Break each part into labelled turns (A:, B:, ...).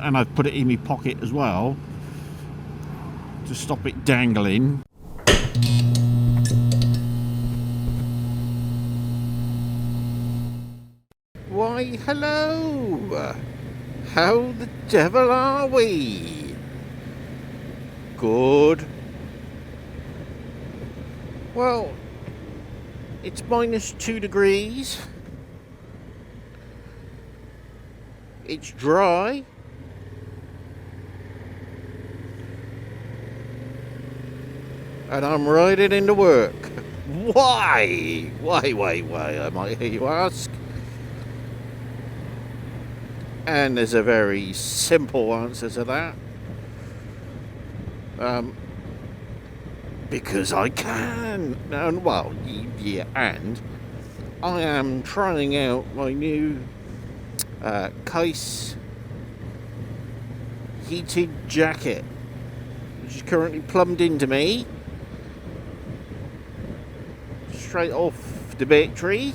A: and I've put it in my pocket as well to stop it dangling. Why, hello! How the devil are we? Good. Well, it's -2 degrees. It's dry. And I'm riding into work. Why? Why, I might hear you ask. And there's a very simple answer to that. Because I can. And, well, yeah, and I am trying out my new Keis heated jacket, which is currently plumbed into me straight off the battery.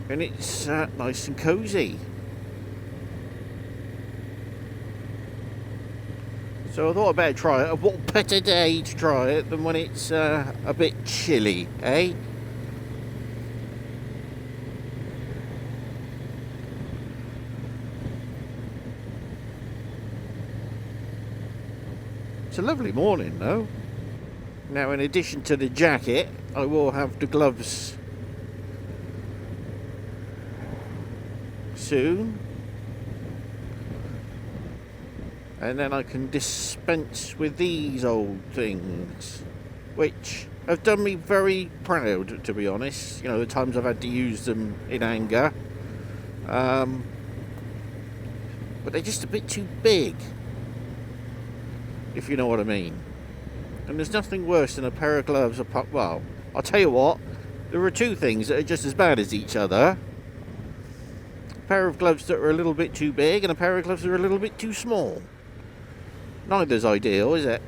A: And it's nice and cozy. So I thought I'd better try it. What better day to try it than when it's a bit chilly, eh? It's a lovely morning though. Now, in addition to the jacket, I will have the gloves soon, and then I can dispense with these old things, which have done me very proud, to be honest. You know, the times I've had to use them in anger, but they're just a bit too big, if you know what I mean. And there's nothing worse than a pair of gloves apart. Well, I'll tell you what, there are two things that are just as bad as each other. A pair of gloves that are a little bit too big and a pair of gloves that are a little bit too small. Neither's ideal, is it?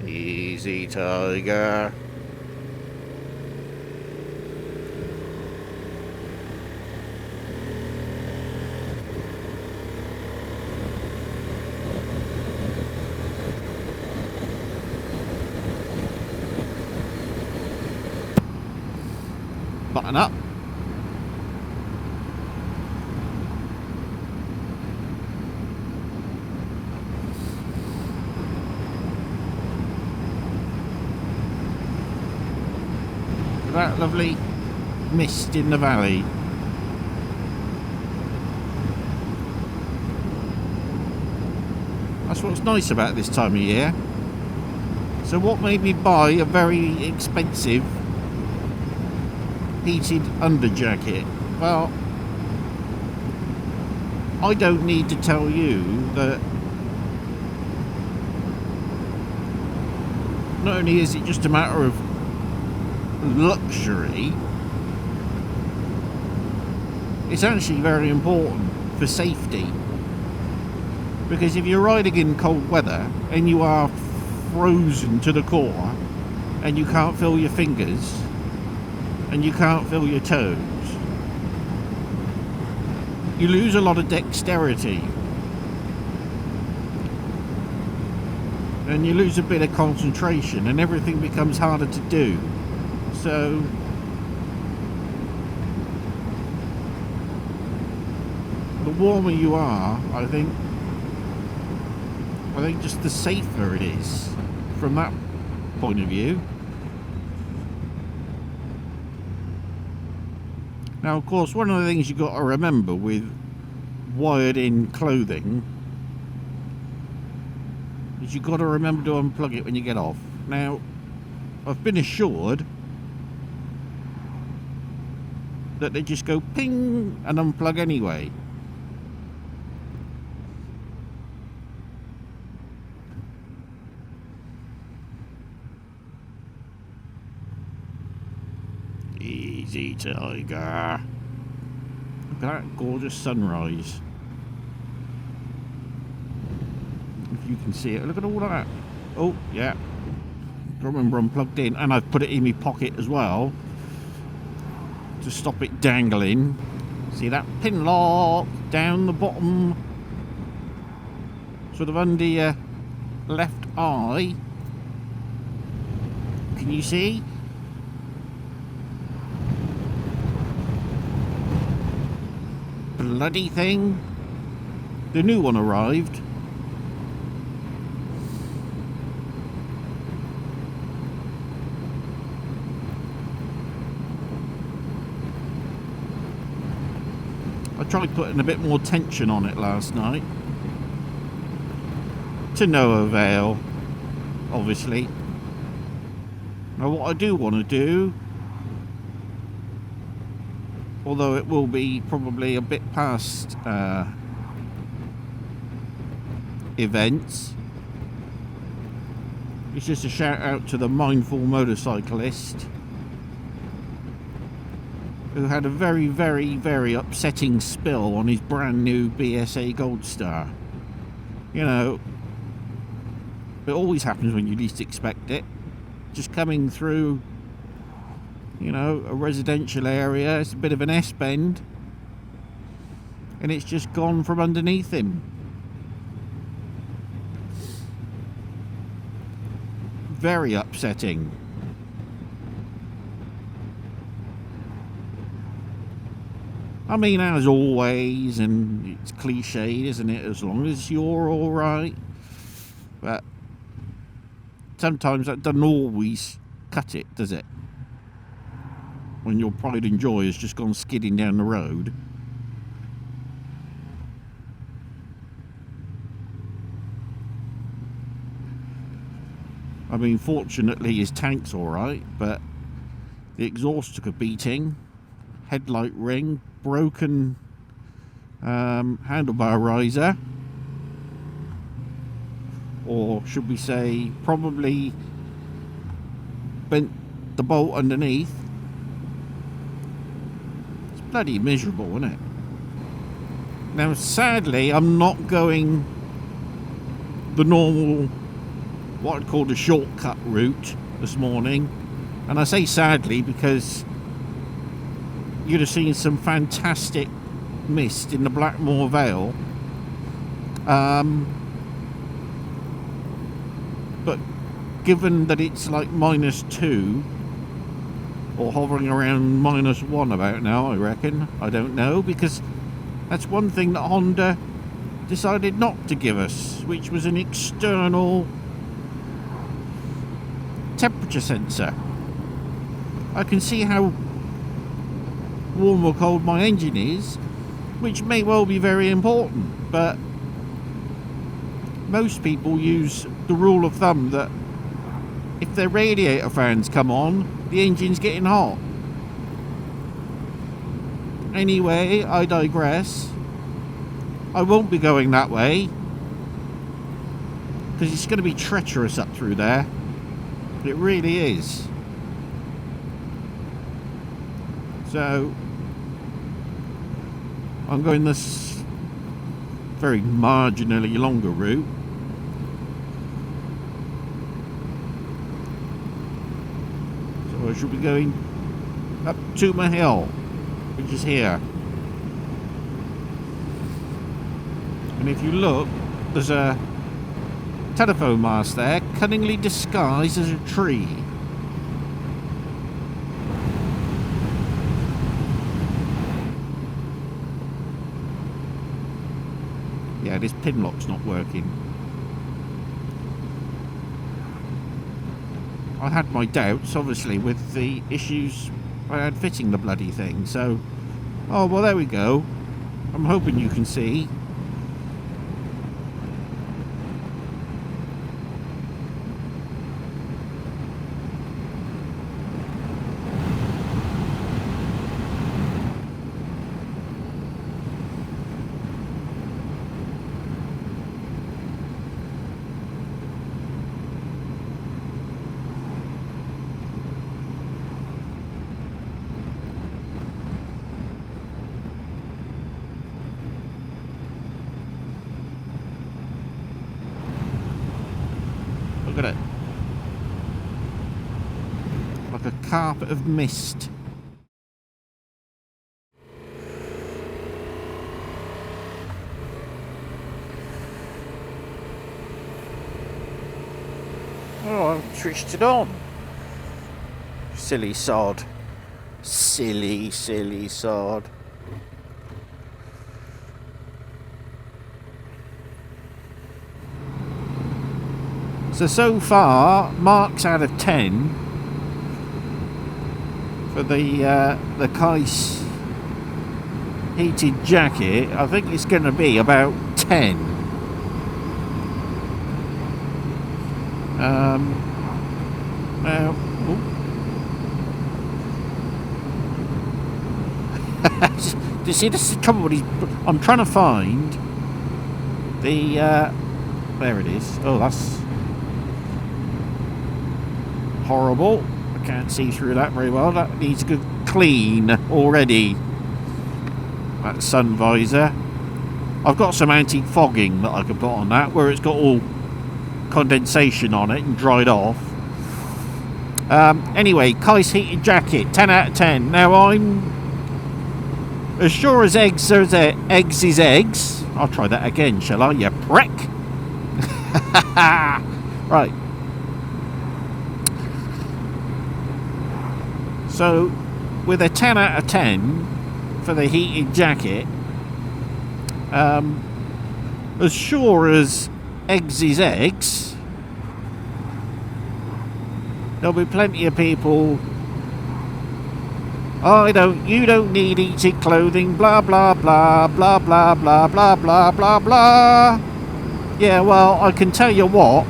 A: Easy, tiger. Button up. That lovely mist in the valley. That's what's nice about this time of year. So what made me buy a very expensive heated underjacket? Well, I don't need to tell you that not only is it just a matter of luxury, it's actually very important for safety, because if you're riding in cold weather and you are frozen to the core and you can't feel your fingers and you can't feel your toes, you lose a lot of dexterity and you lose a bit of concentration and everything becomes harder to do. So the warmer you are, I think just the safer it is from that point of view. Now, of course, one of the things you've got to remember with wired-in clothing is you've got to remember to unplug it when you get off. Now, I've been assured that they just go ping and unplug anyway. Easy, tiger. Look at that gorgeous sunrise. If you can see it. Look at all that. Oh, yeah. Remember I'm plugged in, and I've put it in my pocket as well to stop it dangling. See that pin lock down the bottom, sort of under your left eye. Can you see? Bloody thing. The new one arrived. I tried putting a bit more tension on it last night. To no avail, obviously. Now what I do want to do, although it will be probably a bit past events, it's just a shout out to the mindful motorcyclist who had a very, very, very upsetting spill on his brand new BSA Gold Star. You know, it always happens when you least expect it. Just coming through, you know, a residential area, it's a bit of an S-bend, and it's just gone from underneath him. Very upsetting. I mean, as always, and it's cliched, isn't it? As long as you're alright. But sometimes that doesn't always cut it, does it? When your pride and joy has just gone skidding down the road. I mean, fortunately his tank's alright, but the exhaust took a beating. Headlight ring, broken handlebar riser, or should we say probably bent the bolt underneath. It's bloody miserable, isn't it? Now sadly I'm not going the normal, what I'd call the shortcut route this morning, and I say sadly because you'd have seen some fantastic mist in the Blackmore Vale. But given that it's like -2 or hovering around -1 about now, I reckon, I don't know, because that's one thing that Honda decided not to give us, which was an external temperature sensor. I can see how warm or cold my engine is, which may well be very important, but most people use the rule of thumb that if their radiator fans come on, the engine's getting hot. Anyway, I digress. I won't be going that way because it's going to be treacherous up through there. It really is. So I'm going this very marginally longer route. So I should be going up Tuma Hill, which is here. And if you look, there's a telephone mast there, cunningly disguised as a tree. Yeah, this pin lock's not working. I had my doubts, obviously, with the issues I had fitting the bloody thing, so... Oh, well, there we go. I'm hoping you can see. Look at it. Like a carpet of mist. Oh, I've switched it on. Silly sod. Silly, silly sod. So far, marks out of 10 for the Keis heated jacket. I think it's going to be about 10. Now, you see, this is the trouble. I'm trying to find the. There it is. Oh, that's horrible. I can't see through that very well. That needs a good clean already. That sun visor. I've got some anti-fogging that I can put on that, where it's got all condensation on it and dried off. Anyway, Keis heated jacket, 10 out of 10. Now I'm as sure as eggs is eggs. I'll try that again, shall I, you prick? Right. So, with a 10 out of 10 for the heated jacket, as sure as eggs is eggs, there'll be plenty of people. You don't need heated clothing, blah blah blah blah blah blah blah blah blah blah. Yeah, well, I can tell you what.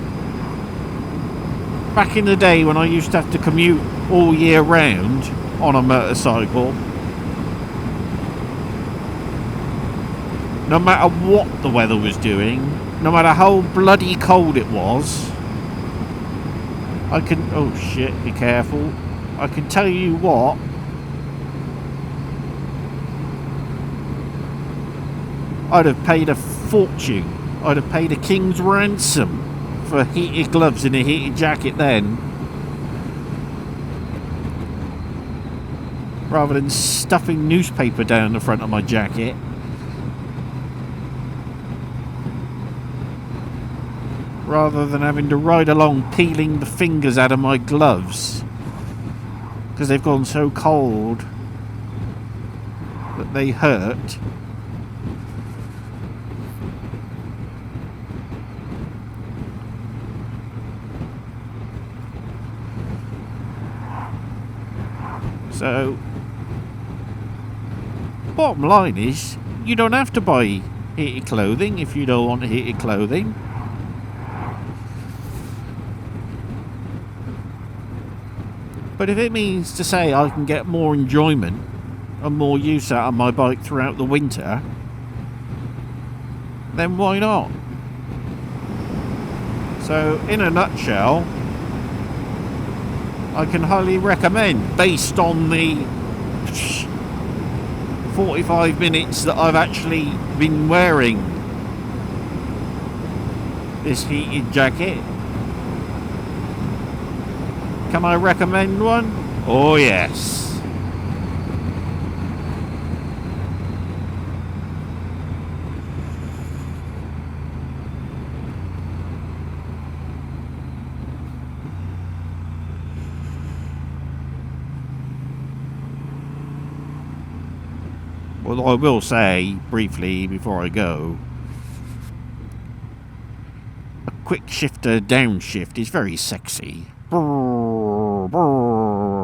A: Back in the day when I used to have to commute all year round on a motorcycle, no matter what the weather was doing, no matter how bloody cold it was, oh shit, be careful. I can tell you what, I'd have paid a fortune. I'd have paid a king's ransom for heated gloves and a heated jacket then, rather than stuffing newspaper down the front of my jacket. Rather than having to ride along peeling the fingers out of my gloves because they've gone so cold that they hurt. So, bottom line is, you don't have to buy heated clothing if you don't want heated clothing. But if it means to say I can get more enjoyment and more use out of my bike throughout the winter, then why not? So, in a nutshell, I can highly recommend, based on the 45 minutes that I've actually been wearing this heated jacket. Can I recommend one? Oh yes. Well, I will say, briefly, before I go, a quick shifter downshift is very sexy. Brrr, brrr.